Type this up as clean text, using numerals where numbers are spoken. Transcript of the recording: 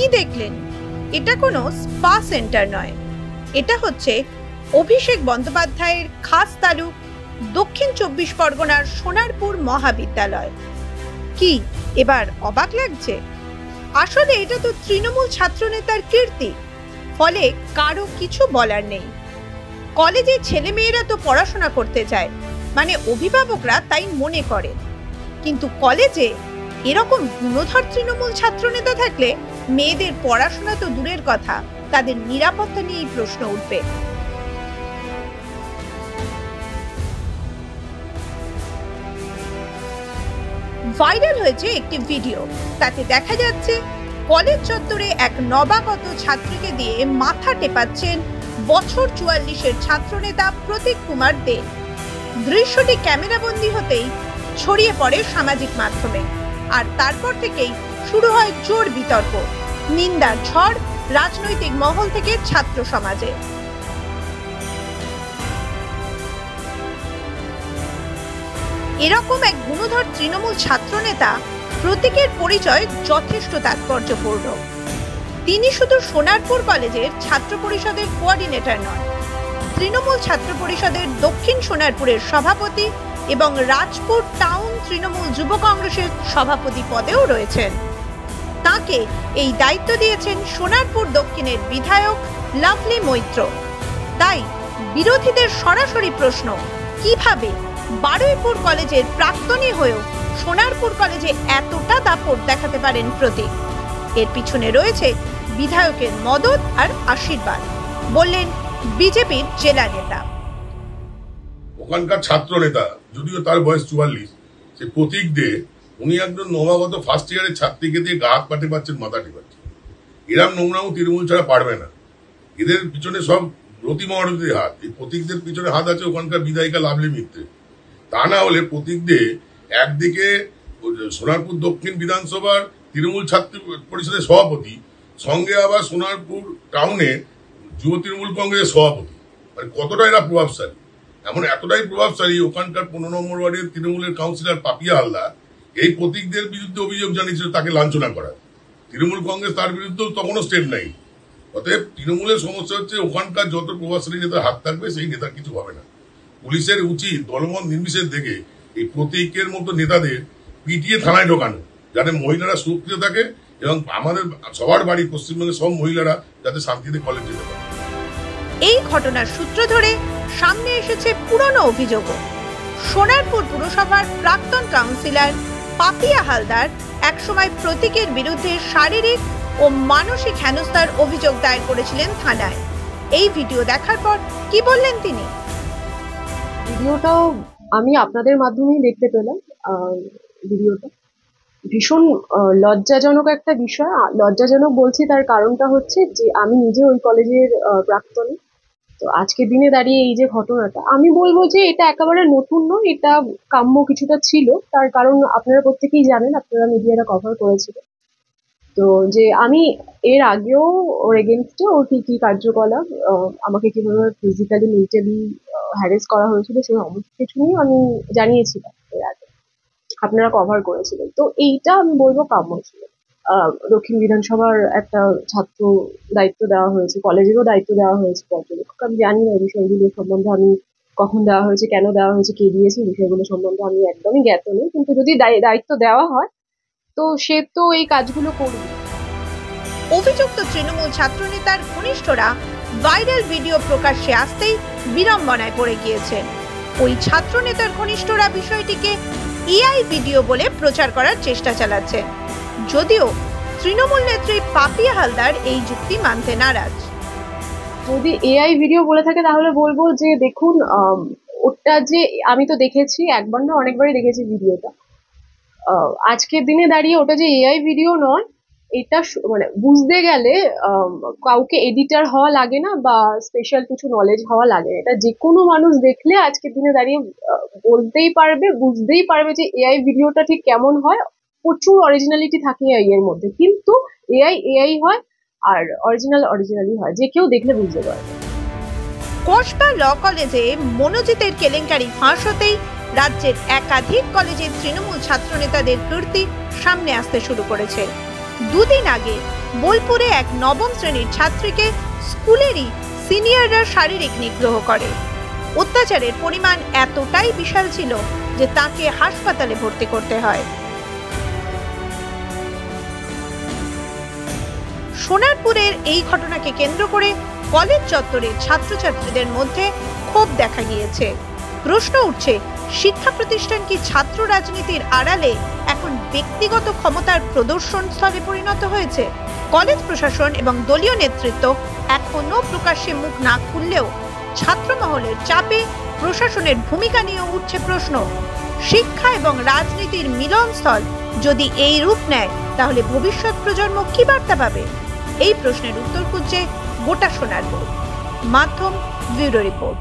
কি দেখলেন? এটা কোনো স্পা সেন্টার নয়, এটা হচ্ছে অভিষেক বন্দ্যোপাধ্যায়ের খাস তালুক দক্ষিণ ২৪ পরগনার সোনারপুর মহাবিদ্যালয়। কি এবার অবাক লাগছে? আসলে এটা তো তৃণমূল ছাত্রনেতার কীর্তি, ফলে কারো কিছু বলার নেই। কলেজে ছেলেমেয়েরা তো পড়াশোনা করতে যায়, মানে অভিভাবকরা তাই মনে করেন, কিন্তু কলেজে এরকম গুণধর তৃণমূল ছাত্রনেতা থাকলে মেয়েদের পড়াশোনা তো দূরের কথা, তাদের নিরাপত্তা নিয়েই প্রশ্ন উঠবে। ভাইরাল হয়েছে একটি ভিডিও, তাতে দেখা যাচ্ছে কলেজ চত্বরে এক নবাগত ছাত্রীকে দিয়ে মাথা টেপাচ্ছেন বছর ৪৪-এর ছাত্রনেতা প্রতীক কুমার দে। দৃশ্যটি ক্যামেরাবন্দি হতেই ছড়িয়ে পড়ে সামাজিক মাধ্যমে, আর তারপর থেকেই শুরু হয় জোর বিতর্ক, নিন্দার ঝড় রাজনৈতিক মহল থেকে ছাত্র সমাজে। এরকম এক গুণধর তৃণমূল ছাত্রনেতা প্রতীকের পরিচয় যথেষ্ট তাৎপর্যপূর্ণ। তিনি শুধু সোনারপুর কলেজের ছাত্র পরিষদের কোঅর্ডিনেটর নন, তৃণমূল ছাত্র পরিষদের দক্ষিণ সোনারপুরের সভাপতি এবং রাজপুর টাউন তৃণমূল যুব কংগ্রেসের সভাপতি পদেও রয়েছেন। তাকে এই দায়িত্ব দিয়েছেন সোনারপুর দক্ষিণের বিধায়ক লাভলি মৈত্র। তাই বিরোধীদের সরাসরি প্রশ্ন, কিভাবে বারুইপুর কলেজের প্রাক্তনী হয়েও সোনারপুর কলেজে এতটা দাপট দেখাতে পারেন প্রতীক? এর পিছনে রয়েছে বিধায়কের মদত আর আশীর্বাদ, বললেন বিজেপির জেলা নেতা। ওখানকার ছাত্র নেতা, যদিও তার বয়স ৪৪, সে প্রতীক দে, উনি একজন নবাগত ফার্স্ট ইয়ারের ছাত্রীকে দিয়ে গা হাত পাটে পাচ্ছেন, মাথা টেপাচ্ছেন। এরম নোংরামো তৃণমূল ছাড়া পারবে না। এদের পিছনে সব রতি মহারথীর হাত, এই প্রতীকদের পিছনে হাত আছে ওখানকার বিধায়িকা লাভলি মিত্রে। তা না হলে প্রতীক দে একদিকে সোনারপুর দক্ষিণ বিধানসভার তৃণমূল ছাত্র পরিষদের সভাপতি, সঙ্গে আবার সোনারপুর টাউনে যুব তৃণমূল কংগ্রেসের সভাপতি, মানে কতটা এরা প্রভাবশালী। এমন এতটাই প্রভাবশালী, ওখানকার ১৫ নম্বর ওয়ার্ডের তৃণমূলের কাউন্সিলর পাপিয়া হালদার এই প্রতীকদের বিরুদ্ধে অভিযোগ জানিয়েছিল তাকে লাঞ্ছনা করা। তৃণমূল কংগ্রেস তার বিরুদ্ধেও তখনও স্টেপ নেই। অতএব তৃণমূলের সমস্যা হচ্ছে ওখানকার যত প্রভাবশালী নেতার হাত থাকবে সেই নেতার কিছু হবে না। পুলিশের উচিত দলমত নির্বিশেষ দেখে এই প্রতীকের মতো নেতাদের পিটিয়ে থানায় ঢোকানো, যাতে মহিলারা সুরক্ষিত থাকে এবং আমাদের সবার বাড়ি পশ্চিমবঙ্গের সব মহিলারা যাতে শান্তিতে কলেজ যেতে পারে। এই ঘটনার সূত্র ধরে সামনে এসেছে পুরনো অভিযোগও। সোনারপুর পুরসভার প্রাক্তন কাউন্সিলর পাপিয়া হালদার একসময় প্রতীকের বিরুদ্ধে শারীরিক ও মানসিক হেনস্থার অভিযোগ দায়ের করেছিলেন থানায়। এই ভিডিও দেখার পর কি বললেন তিনি? ভিডিওটাও আমি আপনাদের মাধ্যমেই দেখতে পেলাম। ভিডিওটা ভীষণ লজ্জাজনক একটা বিষয়। লজ্জাজনক বলছি তার কারণটা হচ্ছে যে আমি নিজে ওই কলেজের প্রাক্তনী। তো আজকের দিনে দাঁড়িয়ে এই যে ঘটনাটা, আমি বলবো যে এটা একেবারে নতুন নয়, এটা কাম্য কিছুটা ছিল। তার কারণ আপনারা প্রত্যেকেই জানেন, আপনারা মিডিয়াটা কভার করেছিলেন। তো যে আমি এর আগেও ওর এগেনস্টে ওর কি কি কার্যকলাপ, আমাকে কিভাবে ফিজিক্যালি মেন্টালি হ্যারেস করা হয়েছিল, সেই সমস্ত কিছু নিয়ে আমি জানিয়েছিলাম এর আগে, আপনারা কভার করেছিলেন। তো এইটা আমি বলবো কাম্য ছিল। দক্ষিণ বিধানসভার একটা ছাত্র দায়িত্ব দেওয়া হয়েছে, কলেজেরও দায়িত্ব দেওয়া হয়েছে পর্যবেক্ষক। আমি জানি না এই বিষয়গুলো সম্বন্ধে, আমি কখন দেওয়া হয়েছে, কেন দেওয়া হয়েছে, কে দিয়েছে, এই বিষয়গুলো সম্বন্ধে আমি একদমই জ্ঞাত নেই। কিন্তু যদি দায়িত্ব দেওয়া হয় তো সে তো এই কাজগুলো করবে। অভিযুক্ত তৃণমূল ছাত্রনেতার ঘনিষ্ঠরা ভাইরাল ভিডিও প্রকাশ্যে আসতেই বিড়ম্বনায় পড়ে গিয়েছেন। ওই ছাত্রনেতার ঘনিষ্ঠরা বিষয়টিকে এআই ভিডিও বলে প্রচার করার চেষ্টা চালাচ্ছেন, যদিও তৃণমূল নেত্রী পাপিয়া হালদার এই যুক্তি মানতে নারাজ। যদি এআই ভিডিও বলে থাকে তাহলে বলবো যে দেখুন, ওটা যে আমি তো দেখেছি, একবার না অনেকবারই দেখেছি ভিডিওটা। আজকের দিনে দাঁড়িয়ে ওটা যে এআই ভিডিও নয়, এটা মানে বুঝতে গেলে কাউকে এডিটার হওয়া লাগে না বা স্পেশাল কিছু নলেজ হওয়া লাগে না। এটা যে কোনো মানুষ দেখলে আজকের দিনে দাঁড়িয়ে বলতেই পারবে, বুঝতেই পারবে যে এআই ভিডিওটা ঠিক কেমন হয়। প্রচুর অরিজিনালিটি থাকে এআই এর মধ্যে, কিন্তু এআই এআই হয় আর অরিজিনালি হয়, যে কেউ দেখলে বুঝতে পারবে। কসবা ল কলেজে মনোজিতের কেলেঙ্কারি ফাঁস হতেই রাজ্যের একাধিক কলেজের তৃণমূল ছাত্রনেতাদের কীর্তি সামনে আসতে শুরু করেছে। দুদিন আগে বোলপুরে এক নবম শ্রেণীর ছাত্রীকে স্কুলেরই সিনিয়ররা শারীরিক নিগ্রহ করে। অত্যাচারের পরিমাণ এতটাই বিশাল ছিল যে তাকে হাসপাতালে ভর্তি করতে হয়। সোনারপুরের এই ঘটনাকে কেন্দ্র করে কলেজ চত্বরে ছাত্রছাত্রীদের মধ্যে ক্ষোভ দেখা গিয়েছে। প্রশ্ন উঠছে, শিক্ষা প্রতিষ্ঠান কি ছাত্র রাজনীতির আড়ালে এখন ব্যক্তিগত ক্ষমতার প্রদর্শন স্থলে পরিণত হয়েছে? কলেজ প্রশাসন এবং দলীয় নেতৃত্ব এখনো প্রকাশ্যে মুখ না খুললেও ছাত্র মহলের চাপে প্রশাসনের ভূমিকা নিয়ে উঠছে প্রশ্ন। শিক্ষা এবং রাজনীতির মিলনস্থল যদি এই রূপ নেয়, তাহলে ভবিষ্যৎ প্রজন্ম কি বার্তা পাবে? এই প্রশ্নের উত্তর খুঁজছে গোটা সোনারপুর। মাধ্যম ব্যুরো রিপোর্ট।